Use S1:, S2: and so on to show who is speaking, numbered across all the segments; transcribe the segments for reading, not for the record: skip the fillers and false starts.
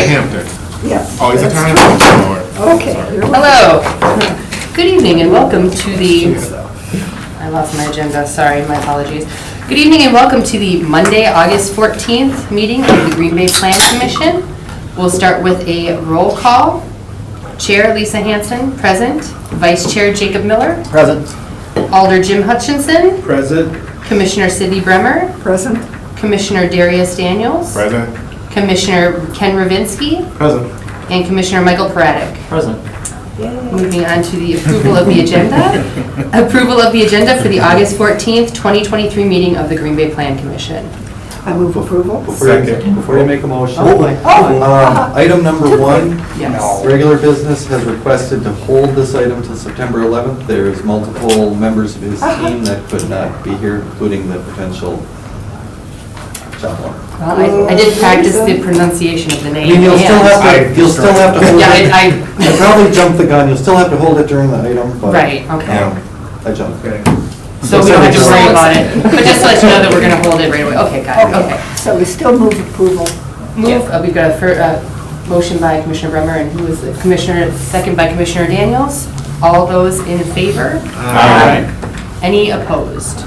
S1: Hampton.
S2: Yes.
S1: Oh, he's a
S2: that's
S1: time lord.
S2: Okay.
S1: Sorry.
S2: here we go.
S3: Hello. Good evening and welcome to the, I lost my agenda, sorry, my apologies. Good evening and welcome to the Monday, August 14th meeting of the Green Bay Plan Commission. We'll start with a roll call. Chair Lisa Hanson, present. Vice Chair Jacob Miller.
S4: Present.
S3: Alder Jim Hutchinson.
S4: Present.
S3: Commissioner Sidney Bremer.
S2: Present.
S3: Commissioner Darius Daniels.
S1: Present.
S3: Commissioner Ken Ravinsky.
S4: Present.
S3: And Commissioner Michael Paradik.
S4: Present.
S3: Moving on to the approval of the agenda. Approval of the agenda for the August 14th, 2023 meeting of the Green Bay Plan Commission.
S2: I move approval.
S4: Before you make a motion.
S2: Oh.
S4: Item number one,
S3: Yes.
S4: regular business has requested to hold this item till September 11th. There's multiple members of his team that could not be here, including the potential job owner.
S3: Well, I did practice the pronunciation of the
S4: I
S3: name.
S4: mean, you'll still
S3: and-
S4: have to hold
S3: Yeah,
S4: it. I probably jumped the gun. You'll still have to hold it during the item, but.
S3: Right, okay.
S4: I jumped.
S3: So we don't have to worry about it. But just to let you know that we're going to hold it right away. Okay, got it, okay.
S2: So we still move approval.
S3: Move, we've got a motion by Commissioner Bremer, and who was the Commissioner, second by Commissioner Daniels. All those in favor?
S1: Aye.
S3: Any opposed?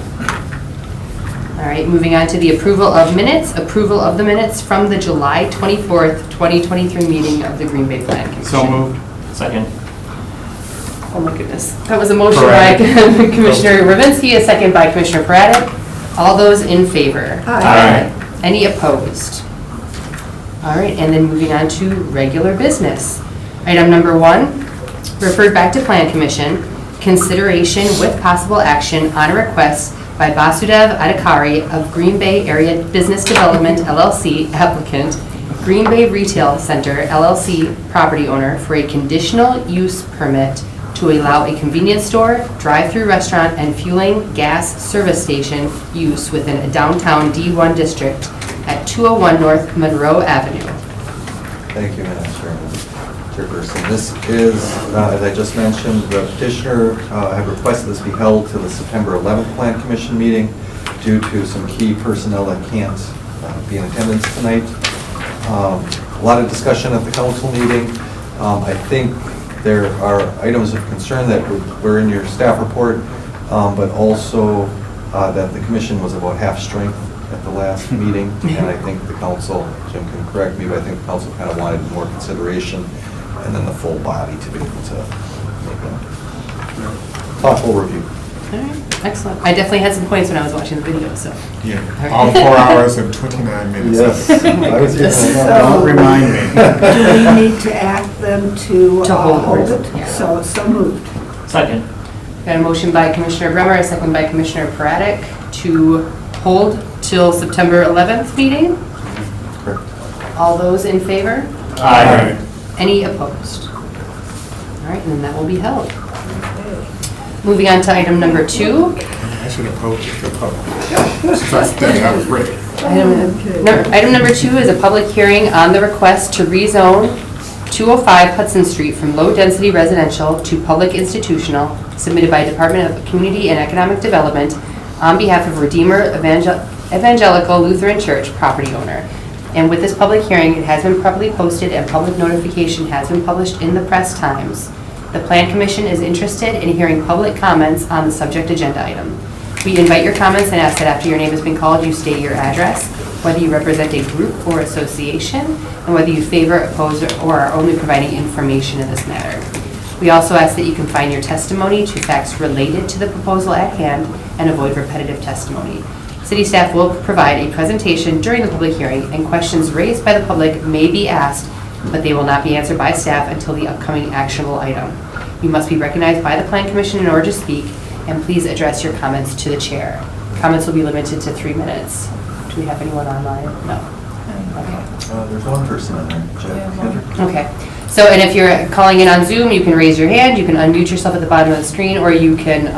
S3: All right, moving on to the approval of minutes. Approval of the minutes from the July 24th, 2023 meeting of the Green Bay Plan Commission.
S1: So moved.
S4: Second.
S3: Oh my goodness. That was a motion by Commissioner Ravinsky, a second by Commissioner Paradik. All those in favor?
S2: Aye.
S3: Any opposed? All right, and then moving on to regular business. Item number one, referred back to Plan Commission, consideration with possible action on a request by Basudev Adhikari of Green Bay Area Business Development LLC applicant, Green Bay Retail Center LLC property owner for a conditional use permit to allow a convenience store, drive-through restaurant, and fueling gas service station use within a downtown D1 district at 201 North Monroe Avenue.
S4: Thank you, Madam Chairperson. This is, as I just mentioned, the petitioner had requested this be held to the September 11th Plan Commission meeting due to some key personnel that can't be in attendance tonight. A lot of discussion at the council meeting. I think there are items of concern that were in your staff report, but also that the commission was about half strength at the last meeting, and I think the council, Jim can correct me, but I think the council kind of wanted more consideration and then the full body to be able to make a thoughtful review.
S3: All right, excellent. I definitely had some points when I was watching the video, so.
S1: Yeah, all 4 hours and 29 minutes.
S4: Yes. I was here.
S2: So-
S4: Don't remind me.
S2: Do we need to ask them to
S3: To hold
S2: hold
S3: it,
S2: it?
S3: yeah.
S2: So moved.
S4: Second.
S3: Got a motion by Commissioner Bremer, a second by Commissioner Paradik to hold till September 11th meeting.
S4: Correct.
S3: All those in favor?
S1: Aye.
S3: Any opposed? All right, and then that will be held. Moving on to item number two.
S1: I should have posed it for public. Trust that, I was ready.
S3: Item number two is a public hearing on the request to rezone 205 Hudson Street from low-density residential to public institutional, submitted by Department of Community and Economic Development on behalf of Redeemer Evangelical Lutheran Church property owner. And with this public hearing, it has been properly posted and public notification has been published in the Press Times. The Plan Commission is interested in hearing public comments on the subject agenda item. We invite your comments and ask that after your name has been called, you state your address, whether you represent a group or association, and whether you favor, oppose, or are only providing information in this matter. We also ask that you confine your testimony to facts related to the proposal at hand and avoid repetitive testimony. City staff will provide a presentation during the public hearing, and questions raised by the public may be asked, but they will not be answered by staff until the upcoming actionable item. You must be recognized by the Plan Commission in order to speak, and please address your comments to the chair. Comments will be limited to 3 minutes. Do we have anyone online? No. Okay.
S4: There's one person in there, Jeff Kendrick.
S3: Okay. So, and if you're calling in on Zoom, you can raise your hand, you can unmute yourself at the bottom of the screen, or you can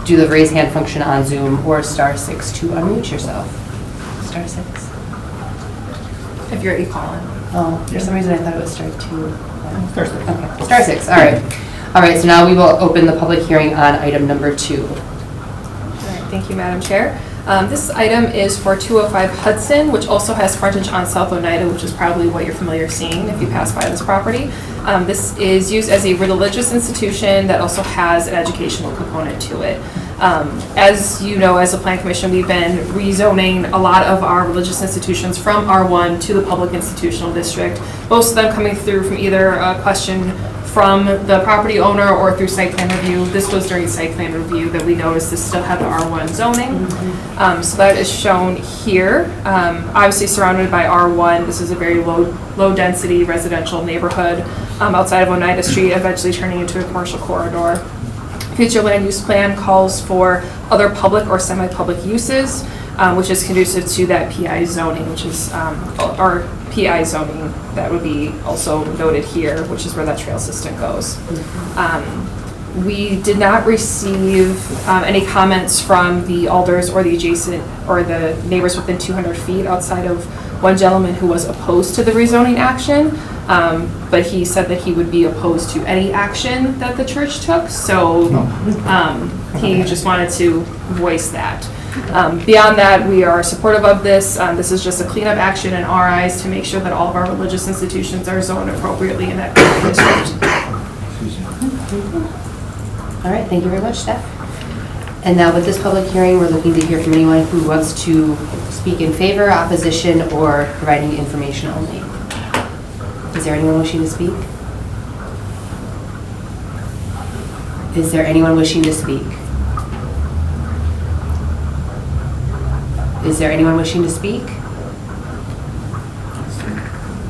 S3: do the raise hand function on Zoom, or *6 to unmute yourself. *6.
S5: If you're calling.
S3: Oh, for some reason I thought it was *2. *6. Okay, *6, all right. All right, so now we will open the public hearing on item number 2.
S5: All right, thank you, Madam Chair. This item is for 205 Hudson, which also has frontage on South Oneida, which is probably what you're familiar seeing if you pass by this property. This is used as a religious institution that also has an educational component to it. As you know, as a Plan Commission, we've been rezoning a lot of our religious institutions from R1 to the Public Institutional District. Most of them coming through from either a question from the property owner or through site plan review. This was during site plan review that we noticed this still had the R1 zoning. So that is shown here. Obviously surrounded by R1, this is a very low density residential neighborhood outside of Oneida Street, eventually turning into a commercial corridor. Future land use plan calls for other public or semi-public uses, which is conducive to that PI zoning, which is, or PI zoning that would be also noted here, which is where that trail system goes. We did not receive any comments from the alders or the adjacent or the neighbors within 200 feet outside of one gentleman who was opposed to the rezoning action. But he said that he would be opposed to any action that the church took, so he just wanted to voice that. Beyond that, we are supportive of this. This is just a cleanup action in our eyes to make sure that all of our religious institutions are zoned appropriately in that district.
S3: All right, thank you very much, Steph. And now with this public hearing, we're looking to hear from anyone who wants to speak in favor, opposition, or providing information only. Is there anyone wishing to speak? Is there anyone wishing to speak? Is there anyone wishing to speak?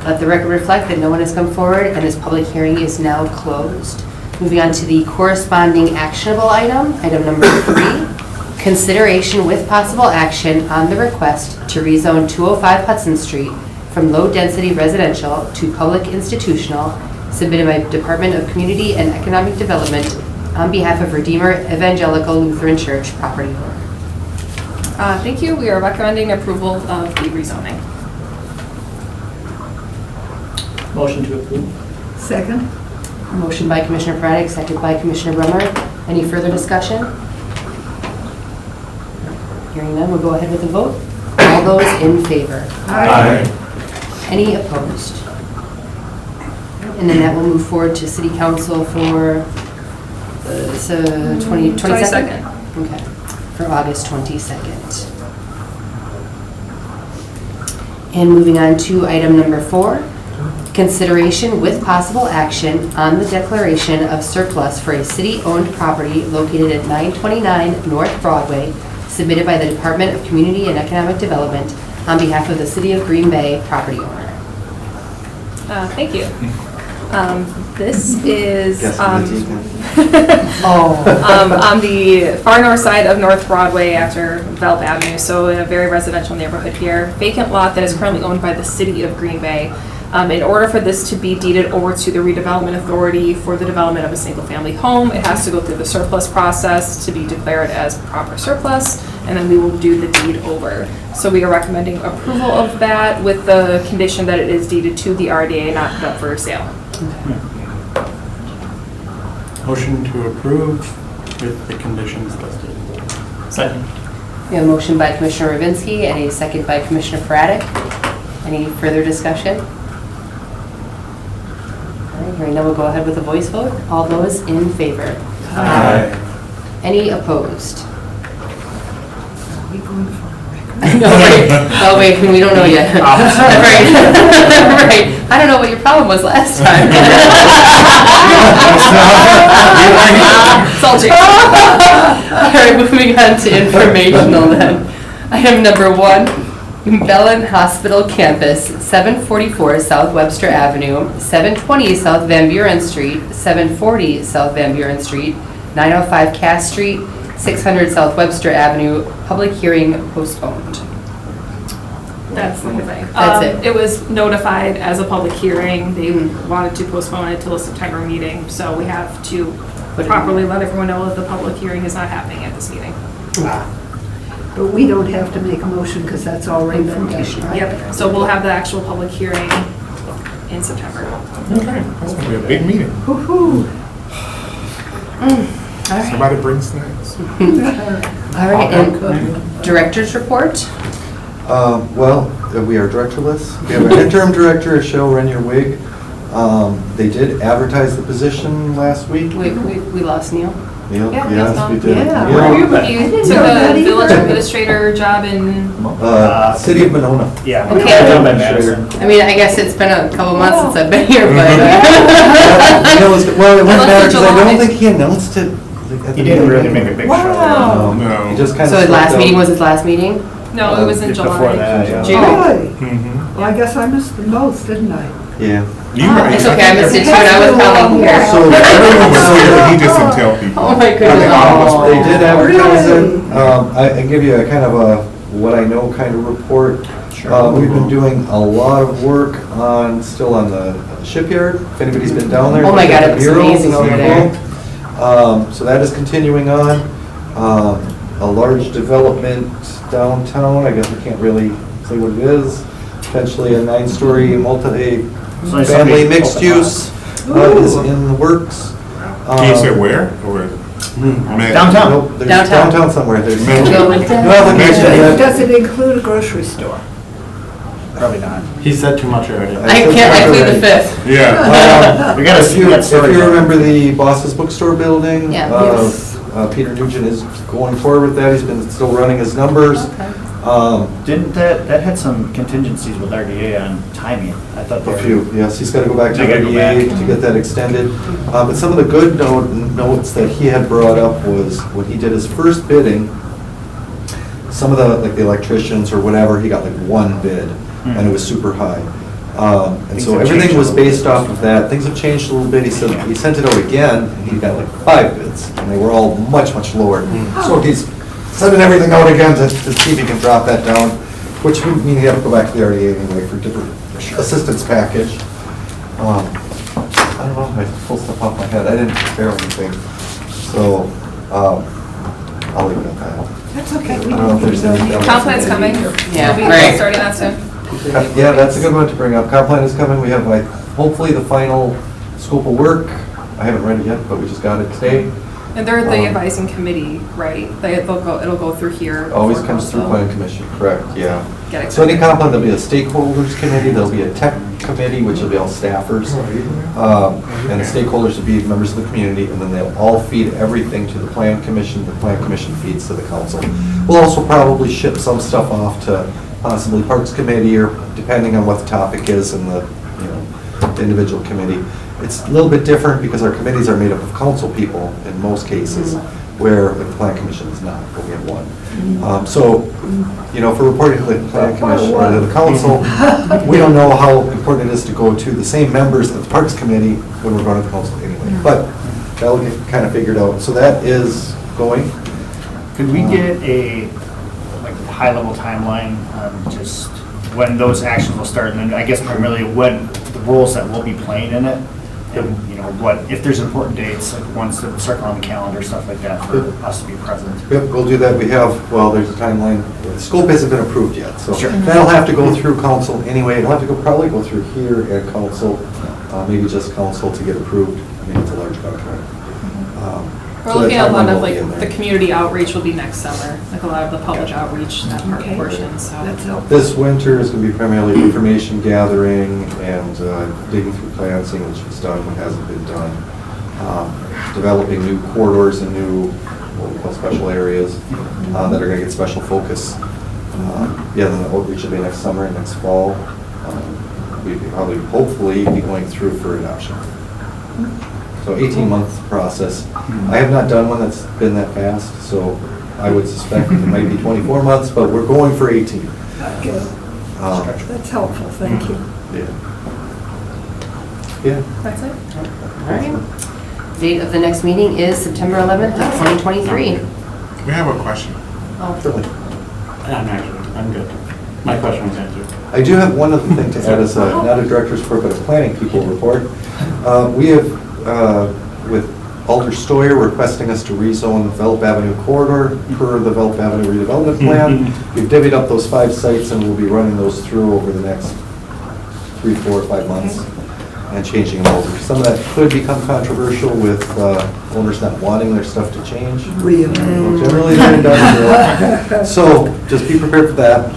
S3: Let the record reflect that no one has come forward and this public hearing is now closed. Moving on to the corresponding actionable item, item number 3, consideration with possible action on the request to rezone 205 Hudson Street from low-density residential to public institutional, submitted by Department of Community and Economic Development on behalf of Redeemer Evangelical Lutheran Church property owner.
S5: Thank you. We are recommending approval of the rezoning.
S1: Motion to approve.
S2: Second?
S3: Motion by Commissioner Praddick, second by Commissioner Brummer. Any further discussion? Hearing none, we'll go ahead with the vote. All those in favor? Any opposed? And then that will move forward to City Council for 22nd? Okay, for August 22nd. And moving on to item number 4, consideration with possible action on the declaration of surplus for a city-owned property located at 929 North Broadway, submitted by the Department of Community and Economic Development on behalf of the City of Green Bay property owner.
S5: Thank you. This is on the far north side of North Broadway after Velp Avenue, so in a very residential neighborhood here. Vacant lot that is currently owned by the City of Green Bay. In order for this to be deeded over to the redevelopment authority for the development of a single-family home, it has to go through the surplus process to be declared as proper surplus, and then we will do the deed over. So we are recommending approval of that with the condition that it is deeded to the RDA, not put up for sale.
S6: Motion to approve with the conditions listed. Second.
S3: We have a motion by Commissioner Ravinsky and a second by Commissioner Praddick. Any further discussion? All right, hearing none, we'll go ahead with a voice vote. All those in favor?
S6: Aye.
S3: Any opposed?
S2: Are we going for a record?
S3: No, wait. Oh, wait, we don't know yet. Right. Right. I don't know what your problem was last time.
S5: Salty.
S3: All right, moving on to informational then. Item number 1. Bellin Hospital Campus, 744 South Webster Avenue, 720 South Van Buren Street, 740 South Van Buren Street, 905 Cass Street, 600 South Webster Avenue, public hearing postponed.
S5: That's the thing.
S3: That's it.
S5: It was notified as a public hearing. They wanted to postpone it till the September meeting, so we have to properly let everyone know that the public hearing is not happening at this meeting.
S2: But we don't have to make a motion because that's already been done, right?
S5: Yep, so we'll have the actual public hearing in September.
S1: Okay, that's gonna be a big meeting.
S2: Woo-hoo.
S3: All right.
S1: Somebody bring snacks.
S3: All right, and director's report?
S4: Well, we are directorless. We have an interim director, Cheryl Renier-Wig. They did advertise the position last week.
S3: We lost Neil.
S4: Neil?
S5: Yeah,
S4: Yes,
S5: Neil's
S4: we
S5: gone.
S4: did.
S2: Yeah.
S4: Neil,
S2: Where
S5: You
S2: didn't
S5: took
S2: know that
S5: the village
S2: either.
S5: administrator job in,
S4: City of Monona.
S7: Yeah.
S3: Okay.
S7: Down by Madison.
S3: I mean, I guess it's been a couple months since I've been here, but.
S4: Neil was- Well, it wouldn't
S5: Unless
S4: matter
S5: it's
S4: because I don't
S5: July.
S4: think he announced it. like, at the
S7: He didn't really
S4: beginning.
S7: make a big
S2: Wow.
S7: show.
S1: No.
S4: He just kind of.
S3: So his last meeting was his last meeting?
S5: no, it was in
S7: Before
S5: July.
S7: that, yeah.
S3: June.
S2: Really?
S1: Mhm.
S2: Well, I guess I missed them both, didn't I?
S4: Yeah.
S1: You were-
S3: It's okay, I missed it too, and I was calling here.
S4: So
S1: Everyone was here, he just didn't tell people.
S3: Oh my goodness.
S4: they did advertise it.
S2: Really?
S4: I can give you a kind of a what I know kind of report. We've been doing a lot of work still on the shipyard, if anybody's been down there.
S3: Oh my God, it looks
S4: Murals
S3: amazing
S4: and
S3: over
S4: all
S3: there.
S4: that. So that is continuing on. A large development downtown, I guess we can't really say what it is. Potentially a 9-story
S7: So
S4: multi-family
S7: somebody
S4: mixed
S7: opened
S4: use is in the works.
S1: Can you say where? Or Man-
S7: Downtown.
S4: Nope, there's
S3: Downtown.
S4: downtown somewhere. There's
S1: Mention.
S4: no application yet.
S2: Does it include a grocery store?
S7: Probably not.
S6: He said too much already.
S3: I plead the fifth.
S1: Yeah.
S7: We gotta
S4: If
S7: see
S4: you
S7: that
S4: if
S7: story.
S4: you remember the Boss's Bookstore building,
S3: Yeah.
S2: Yes.
S4: Peter Nugent is going forward with that. He's been still running his numbers.
S7: Didn't that had some contingencies with RDA on timing? I thought they
S4: A
S7: were.
S4: few, yes, he's got to go back to
S7: They gotta go
S4: RDA
S7: back.
S4: to get that extended. But some of the good notes that he had brought up was when he did his first bidding, some of the, like the electricians or whatever, he got like one bid, and it was super high. And
S7: Things
S4: so
S7: have
S4: everything
S7: changed a
S4: was
S7: little bit.
S4: based off of that. Things have changed a little bit. He said, he sent it out again, and he got like 5 bids, and they were all much, much lower. So he's sending everything out again to see if he can drop that down, which would mean he'd have to go back to the RDA anyway for different assistance package. I don't know, I pulled stuff off my head, I didn't prepare anything, so, I'll leave it at that.
S2: That's okay.
S4: I don't know if there's anything else.
S5: Comp plan's coming.
S3: Yeah,
S5: We'll be
S3: right.
S5: starting that soon.
S4: Yeah, that's a good one to bring up. Comp plan is coming. We have like, hopefully the final scope of work. I haven't read it yet, but we just got it today.
S5: And they're the
S4: Um,
S5: advising committee, right? It'll go through here.
S4: Always
S5: before
S4: comes through
S5: council.
S4: plan commission, correct, yeah.
S5: Get
S4: So any
S5: excited.
S4: comp plan, there'll be a stakeholders committee, there'll be a tech committee, which will be all staffers. And the stakeholders will be members of the community, and then they'll all feed everything to the plan commission feeds to the council. We'll also probably ship some stuff off to possibly Parks Committee, or depending on what the topic is in the, the individual committee. It's a little bit different because our committees are made up of council people in most cases, where the plan commission is not, but we have one. So, for reporting to the plan commission or to the council, we don't know how important it is to go to the same members of the Parks Committee when we're going to the council anyway. But that'll get kind of figured out. So that is going.
S7: Could we get a high-level timeline on just when those actions will start, and then I guess primarily when the roles that will be playing in it, and what if there's important dates, like ones that circle on the calendar, stuff like that, for us to be present.
S4: Yep, we'll do that. We have, there's a timeline. The scope hasn't been approved yet, so
S7: Sure.
S4: that'll have to go through council anyway. It'll have to probably go through here at council, maybe just council to get approved. I mean, it's a large contract.
S5: We're
S4: So that
S5: looking at a lot
S4: timeline
S5: of
S4: will be in there.
S5: the community outreach will be next summer, like a lot of the public outreach, that part
S2: Okay.
S5: portion, so.
S2: That's helpful.
S4: This winter is going to be primarily information gathering and digging through plans, seeing what was done, what hasn't been done. Developing new corridors and new, what we call special areas that are going to get special focus. Then the outreach will be next summer and next fall. We'd probably, hopefully, be going through for adoption. So 18-month process. I have not done one that's been that fast, so I would suspect it might be 24 months, but we're going for 18.
S2: Okay. That's helpful, thank you.
S4: Yeah.
S5: That's it.
S3: All right. Date of the next meeting is September 11th of 2023.
S1: We have a question.
S4: Certainly.
S6: I'm good. My question was answered.
S4: I do have one other thing to add as not a director's report, but a planning people report. We have, with Alder Stoyer requesting us to rezone Velp Avenue corridor per the Velp Avenue redevelopment plan. We've divvied up those 5 sites and we'll be running those through over the next 3, 4, 5 months. and changing them over. Some of that could become controversial with owners not wanting their stuff to change.
S2: We,
S4: Generally, they're industrial. So just be prepared for that.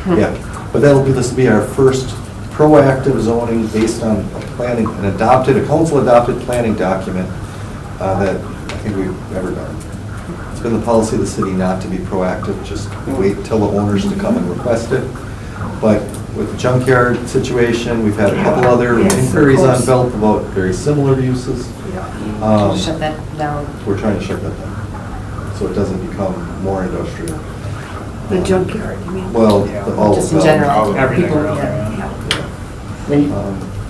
S4: Yeah, but this will be our first proactive zoning based on a planning, a council-adopted planning document that I think we've ever done. It's been the policy of the city not to be proactive, just wait till the owners to come and request it. But with the junkyard situation, we've had a couple other
S2: Yes, of
S4: inquiries on
S2: course.
S4: Belt about very similar uses.
S3: Shut that down.
S4: We're trying to shut that down, so it doesn't become more industrial.
S2: the junkyard, you mean?
S4: Well, all of
S3: Just in
S4: Belt.
S3: general.
S7: Everything
S3: People-
S7: around
S3: yeah.
S7: there.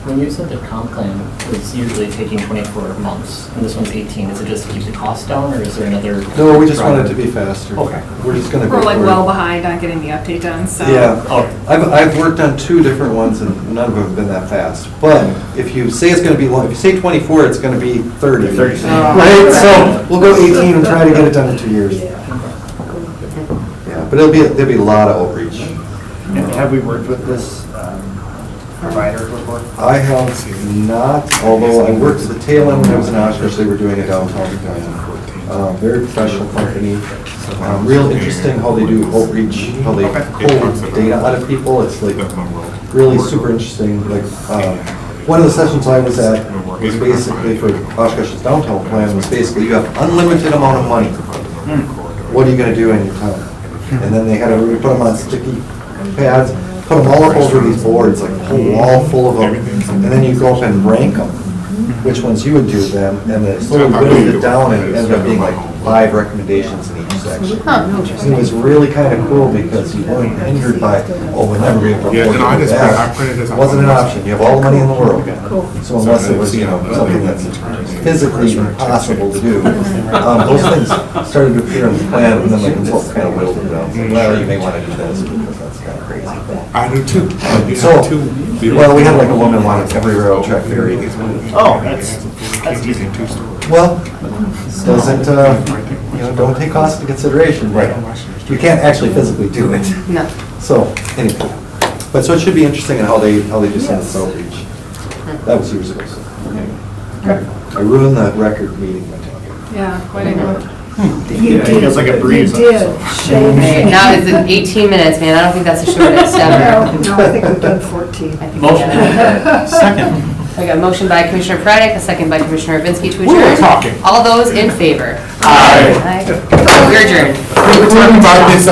S8: When you said the comp plan was usually taking 24 months, and this one's 18, is it just to keep the cost down, or is there another?
S4: No, we just want it to be faster.
S8: Okay.
S4: We're just gonna go
S5: We're like
S4: for it.
S5: well behind on getting the update done, so.
S4: Yeah,
S8: Oh.
S4: I've worked on 2 different ones and none of them have been that fast. But if you say it's gonna be long, if you say 24, it's gonna be 30.
S7: 30.
S4: Right, so we'll go 18 and try to get it done in 2 years. Yeah, but there'll be a lot of outreach.
S7: And have we worked with this provider before?
S4: I have not, although I worked at the tail end when I was in Oshkosh, they were doing a downtown plan. Very professional company. Real interesting how they do outreach, how they pull data out of people. It's like really super interesting. Like, one of the sessions I was at was basically for Oshkosh's downtown plan was basically you have unlimited amount of money. What are you gonna do in your town? And then they had to put them on sticky pads, put them all up over these boards, like a whole wall full of them. And then you go up and rank them, which ones you would do them, and then slowly whittled it down and it ended up being like 5 recommendations in each section. And it was really kind of cool because you weren't hindered by, oh, we'll never be able to
S1: Yeah,
S4: afford
S1: no, I
S4: to do
S1: just
S4: that.
S1: I printed this
S4: It
S1: out.
S4: wasn't an option. You have all the money in the world. So unless it was, something that's physically impossible to do, those things started to appear in the plan and then the consultant kind of whittled it down. So, well, you may want to do this because that's kind of crazy.
S1: I do too. You
S4: So,
S1: have 2.
S4: well, we had like a woman wanted every railroad track ferry.
S7: Oh, that's easy.
S4: Well, doesn't, don't take cost into consideration, but you can't actually physically do it.
S3: No.
S4: So, anyway, so it should be interesting in how they do some of this outreach. That was years ago, so. I ruined that record meeting by talking.
S5: Yeah, quite a bit.
S2: You
S7: Yeah, it feels like a breeze.
S2: You did.
S3: Okay, now it's in 18 minutes, man. I don't think that's the shortest
S2: No,
S3: ever.
S2: no, I think we've done 14.
S3: I think we
S8: Motion.
S3: got it.
S6: Second.
S3: I got a motion by Commissioner Praddick, a second by Commissioner Vinsky to
S6: We were
S3: adjourn.
S6: talking.
S3: All those in favor?
S6: Aye.
S3: Aye. You're adjourned.
S1: We're talking about this